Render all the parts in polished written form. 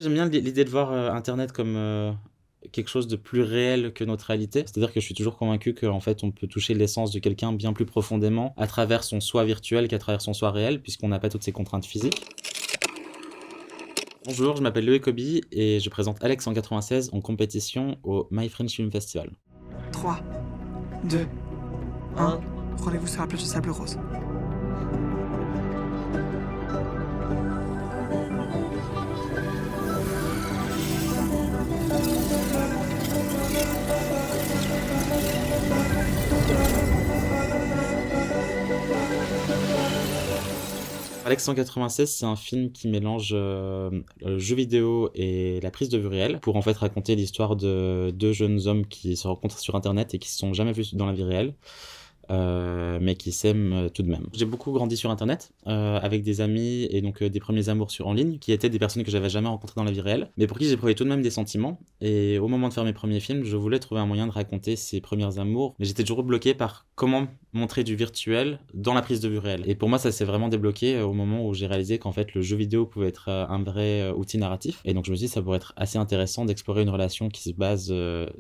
J'aime bien l'idée de voir, internet comme, quelque chose de plus réel que notre réalité. C'est-à-dire que je suis toujours convaincu qu'en fait, on peut toucher l'essence de quelqu'un bien plus profondément à travers son soi virtuel qu'à travers son soi réel, puisqu'on n'a pas toutes ces contraintes physiques. Bonjour, je m'appelle Loïc Obi et je présente Alex 196 en compétition au My French Film Festival. 3, 2, 1. Rendez-vous sur la plage de Sable Rose. Alex 196, c'est un film qui mélange, le jeu vidéo et la prise de vue réelle pour en fait raconter l'histoire de 2 jeunes hommes qui se rencontrent sur internet et qui se sont jamais vus dans la vie réelle. Mais qui s'aiment, tout de même. J'ai beaucoup grandi sur internet, avec des amis et donc, des premiers amours en ligne, qui étaient des personnes que j'avais jamais rencontrées dans la vie réelle, mais pour qui j'éprouvais tout de même des sentiments et au moment de faire mes premiers films, je voulais trouver un moyen de raconter ces premiers amours, mais j'étais toujours bloqué par comment montrer du virtuel dans la prise de vue réelle et pour moi, ça s'est vraiment débloqué, au moment où j'ai réalisé qu'en fait, le jeu vidéo pouvait être, un vrai, outil narratif et donc je me suis dit: «Ça pourrait être assez intéressant d'explorer une relation qui se base,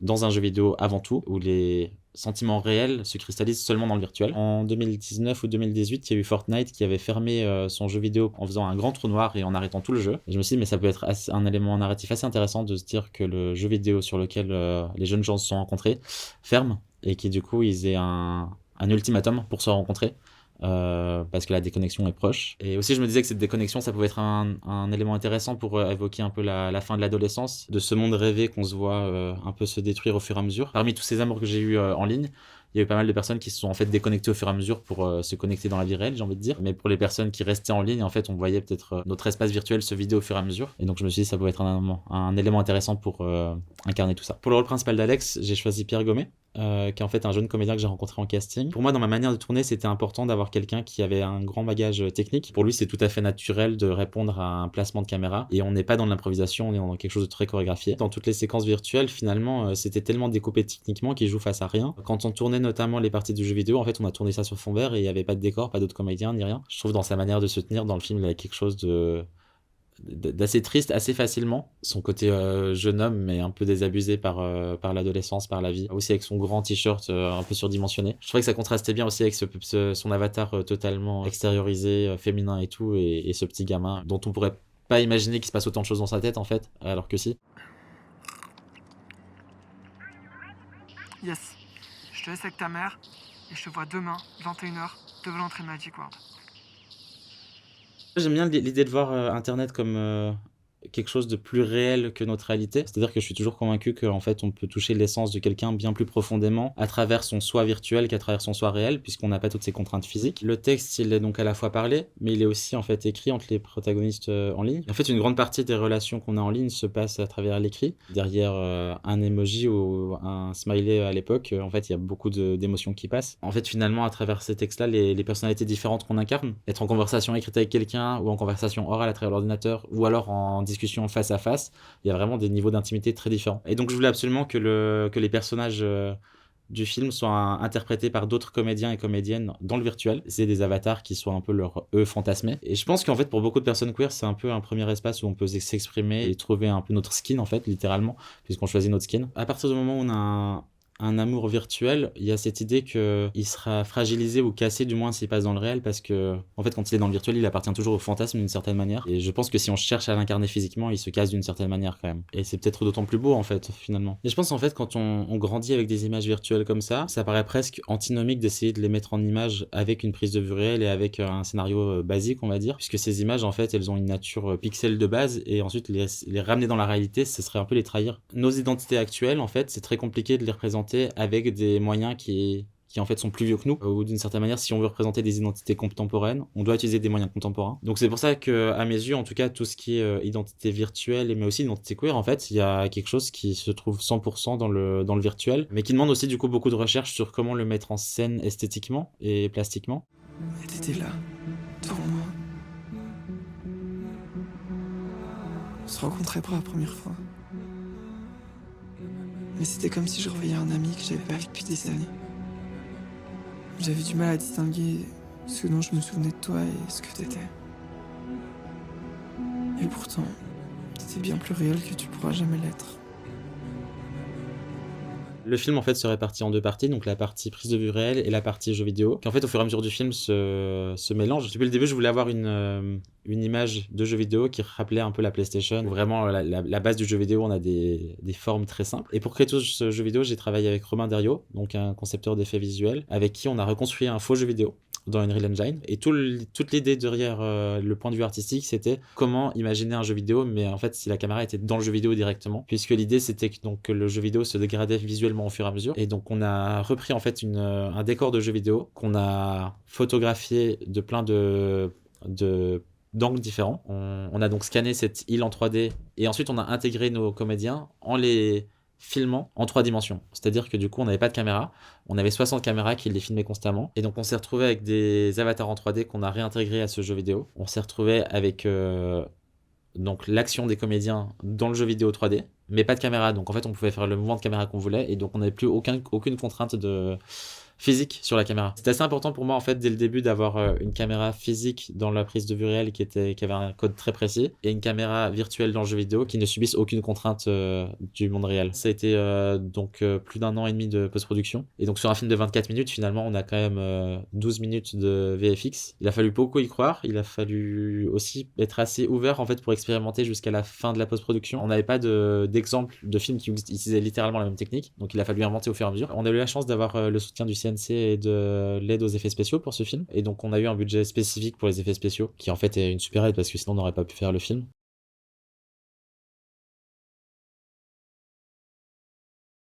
dans un jeu vidéo avant tout, où les sentiments réels se cristallisent seulement dans le virtuel». En 2019 ou 2018, il y a eu Fortnite qui avait fermé, son jeu vidéo en faisant un grand trou noir et en arrêtant tout le jeu et je me suis dit: «Mais ça peut être un élément narratif assez intéressant de se dire que le jeu vidéo sur lequel, les jeunes gens se sont rencontrés ferme et qui du coup ils aient un ultimatum pour se rencontrer». Parce que la déconnexion est proche et aussi je me disais que cette déconnexion ça pouvait être un élément intéressant pour, évoquer un peu la fin de l'adolescence, de ce monde rêvé qu'on se voit, un peu se détruire au fur et à mesure. Parmi tous ces amours que j'ai eus, en ligne, il y a eu pas mal de personnes qui se sont en fait déconnectées au fur et à mesure pour, se connecter dans la vie réelle, j'ai envie de dire. Mais pour les personnes qui restaient en ligne, en fait, on voyait peut-être, notre espace virtuel se vider au fur et à mesure et donc je me suis dit: «Ça pouvait être un élément intéressant pour, incarner tout ça». Pour le rôle principal d'Alex, j'ai choisi Pierre Gomet, qui est en fait un jeune comédien que j'ai rencontré en casting. Pour moi, dans ma manière de tourner, c'était important d'avoir quelqu'un qui avait un grand bagage, technique. Pour lui, c'est tout à fait naturel de répondre à un placement de caméra et on n'est pas dans de l'improvisation, on est dans quelque chose de très chorégraphié. Dans toutes les séquences virtuelles, finalement, c'était tellement découpé techniquement qu'il joue face à rien. Quand on tournait notamment les parties du jeu vidéo, en fait, on a tourné ça sur fond vert et il y avait pas de décor, pas d'autres comédiens ni rien. Je trouve dans sa manière de se tenir dans le film, il y avait quelque chose d'assez triste assez facilement. Son côté, jeune homme, mais un peu désabusé par l'adolescence, par la vie. Aussi avec son grand t-shirt, un peu surdimensionné. Je trouvais que ça contrastait bien aussi avec son avatar, totalement extériorisé, féminin et tout et ce petit gamin dont on pourrait pas imaginer qu'il se passe autant de choses dans sa tête en fait, alors que si. Yes. Je te laisse avec ta mère et je te vois demain, 21h, devant l'entrée de Magic World. J'aime bien l'idée de voir, internet comme, quelque chose de plus réel que notre réalité. C'est-à-dire que je suis toujours convaincu qu'en fait, on peut toucher l'essence de quelqu'un bien plus profondément à travers son soi virtuel qu'à travers son soi réel, puisqu'on n'a pas toutes ces contraintes physiques. Le texte, il est donc à la fois parlé, mais il est aussi en fait écrit entre les protagonistes, en ligne. En fait, une grande partie des relations qu'on a en ligne se passe à travers l'écrit. Derrière, un emoji ou un smiley à l'époque, en fait, il y a beaucoup d'émotions qui passent. En fait, finalement, à travers ces textes-là, les personnalités différentes qu'on incarne, être en conversation écrite avec quelqu'un ou en conversation orale à travers l'ordinateur ou alors en discussion face à face, il y a vraiment des niveaux d'intimité très différents et donc je voulais absolument que les personnages, du film soient interprétés par d'autres comédiens et comédiennes dans le virtuel. C'est des avatars qui soient un peu leur eux fantasmés et je pense qu'en fait, pour beaucoup de personnes queer, c'est un peu un premier espace où on peut s'exprimer et trouver un peu notre skin, en fait, littéralement, puisqu'on choisit notre skin. À partir du moment où on a un amour virtuel, il y a cette idée qu'il sera fragilisé ou cassé du moins s'il passe dans le réel parce qu'en fait, quand il est dans le virtuel, il appartient toujours au fantasme d'une certaine manière et je pense que si on cherche à l'incarner physiquement, il se casse d'une certaine manière quand même et c'est peut-être d'autant plus beau en fait, finalement. Et je pense en fait quand on grandit avec des images virtuelles comme ça paraît presque antinomique d'essayer de les mettre en image avec une prise de vue réelle et avec, un scénario, basique, on va dire, puisque ces images en fait, elles ont une nature, pixel de base et ensuite les ramener dans la réalité, ce serait un peu les trahir. Nos identités actuelles, en fait, c'est très compliqué de les représenter avec des moyens qui en fait sont plus vieux que nous, ou d'une certaine manière, si on veut représenter des identités contemporaines, on doit utiliser des moyens contemporains. Donc c'est pour ça que, à mes yeux, en tout cas, tout ce qui est identité virtuelle, mais aussi identité queer, en fait, il y a quelque chose qui se trouve 100% dans le virtuel, mais qui demande aussi du coup beaucoup de recherche sur comment le mettre en scène esthétiquement et plastiquement. Et t'étais là, devant moi. On se rencontrait pour la première fois. Mais c'était comme si je revoyais un ami que j'avais pas vu depuis des années. J'avais du mal à distinguer ce dont je me souvenais de toi et ce que t'étais. Et pourtant, t'es bien plus réel que tu pourras jamais l'être. Le film en fait se répartit en deux parties, donc la partie prise de vue réelle et la partie jeu vidéo, qui en fait au fur et à mesure du film se mélangent. Depuis le début, je voulais avoir une image de jeu vidéo qui rappelait un peu la PlayStation. Vraiment, la base du jeu vidéo, on a des formes très simples. Et pour créer tout ce jeu vidéo, j'ai travaillé avec Romain Derriot, donc un concepteur d'effets visuels, avec qui on a reconstruit un faux jeu vidéo dans Unreal Engine. Et toute l'idée derrière le point de vue artistique, c'était comment imaginer un jeu vidéo, mais en fait si la caméra était dans le jeu vidéo directement, puisque l'idée c'était que le jeu vidéo se dégradait visuellement au fur et à mesure. Et donc on a repris en fait un décor de jeu vidéo qu'on a photographié de plein d'angles différents. On a donc scanné cette île en 3D et ensuite on a intégré nos comédiens en les filmant en 3 dimensions. C'est-à-dire que du coup, on n'avait pas de caméra, on avait 60 caméras qui les filmaient constamment. Et donc, on s'est retrouvé avec des avatars en 3D qu'on a réintégrés à ce jeu vidéo. On s'est retrouvé avec donc l'action des comédiens dans le jeu vidéo 3D, mais pas de caméra. Donc, en fait, on pouvait faire le mouvement de caméra qu'on voulait et donc, on n'avait plus aucune contrainte physique sur la caméra. C'était assez important pour moi en fait dès le début d'avoir une caméra physique dans la prise de vue réelle qui avait un code très précis et une caméra virtuelle dans le jeu vidéo qui ne subisse aucune contrainte du monde réel. Ça a été donc plus d'1 an et demi de post-production et donc sur un film de 24 minutes finalement on a quand même 12 minutes de VFX. Il a fallu beaucoup y croire, il a fallu aussi être assez ouvert en fait pour expérimenter jusqu'à la fin de la post-production. On n'avait pas d'exemple de films qui utilisaient littéralement la même technique, donc il a fallu inventer au fur et à mesure. On a eu la chance d'avoir le soutien du CNC et de l'aide aux effets spéciaux pour ce film. Et donc on a eu un budget spécifique pour les effets spéciaux, qui en fait est une super aide parce que sinon on n'aurait pas pu faire le film.